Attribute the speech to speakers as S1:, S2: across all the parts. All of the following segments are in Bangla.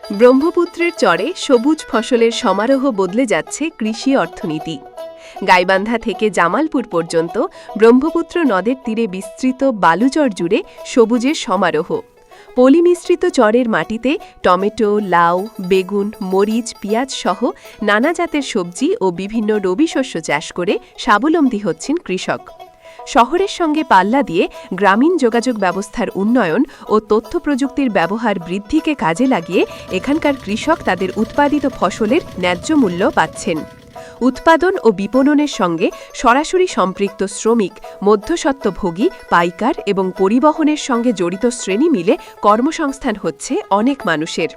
S1: ব্রহ্মপুত্রের চরে সবুজ ফসলের সমারোহ বদলে যাচ্ছে কৃষি অর্থনীতি। গাইবান্ধা থেকে জামালপুর পর্যন্ত ব্রহ্মপুত্র নদের তীরে বিস্তৃত বালুচর জুড়ে সবুজের সমারোহ। পলিমিশ্রিত চরের মাটিতে টমেটো, লাউ, বেগুন, মরিচ, পেঁয়াজ সহ নানা জাতের সবজি ও বিভিন্ন রবি শস্য চাষ করে স্বাবলম্বী হচ্ছেন কৃষক। শহরের সঙ্গে পাল্লা দিয়ে গ্রামীণ যোগাযোগ ব্যবস্থার উন্নয়ন ও তথ্য প্রযুক্তির ব্যবহার বৃদ্ধিকে কাজে লাগিয়ে এখানকার কৃষক তাদের উৎপাদিত ফসলের ন্যায্য মূল্য পাচ্ছেন। উৎপাদন ও বিপণনের সঙ্গে সরাসরি সম্পৃক্ত শ্রমিক, মধ্যস্বত্বভোগী, পাইকার এবং পরিবহনের সঙ্গে জড়িত শ্রেণী মিলে কর্মসংস্থান হচ্ছে অনেক মানুষের।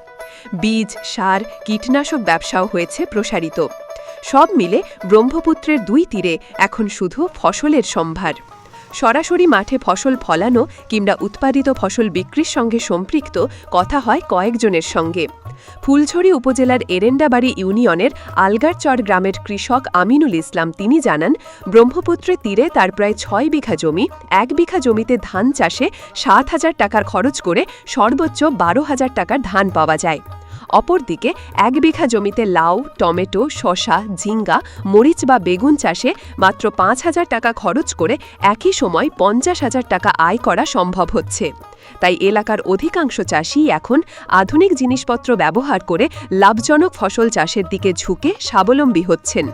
S1: বীজ, সার, কীটনাশক ব্যবসাও হয়েছে প্রসারিত। সব মিলে ব্রহ্মপুত্রের দুই তীরে এখন শুধু ফসলের সম্ভার। সরাসরি মাঠে ফসল ফলানো কিংবা উৎপাদিত ফসল বিক্রির সঙ্গে সম্পৃক্ত কথা হয় কয়েকজনের সঙ্গে। ফুলছড়ি উপজেলার এরেন্ডাবাড়ি ইউনিয়নের আলগারচর গ্রামের কৃষক আমিনুল ইসলাম তিনি জানান, ব্রহ্মপুত্রের তীরে তার প্রায় ৬ বিঘা জমি, ১ বিঘা জমিতে ধান চাষে ৭,০০০ টাকার খরচ করে সর্বোচ্চ ১২,০০০ টাকার ধান পাওয়া যায়। অপরদিকে ১ বিঘা জমিতে লাউ, টমেটো, শসা, ঝিঙ্গা, মরিচ বা বেগুন চাষে মাত্র ৫,০০০ টাকা খরচ করে একই সময় ৫০,০০০ টাকা আয় করা সম্ভব হচ্ছে। তাই এলাকার অধিকাংশ চাষি এখন আধুনিক জিনিসপত্র ব্যবহার করে লাভজনক ফসল চাষের দিকে ঝুঁকে স্বাবলম্বী হচ্ছেন।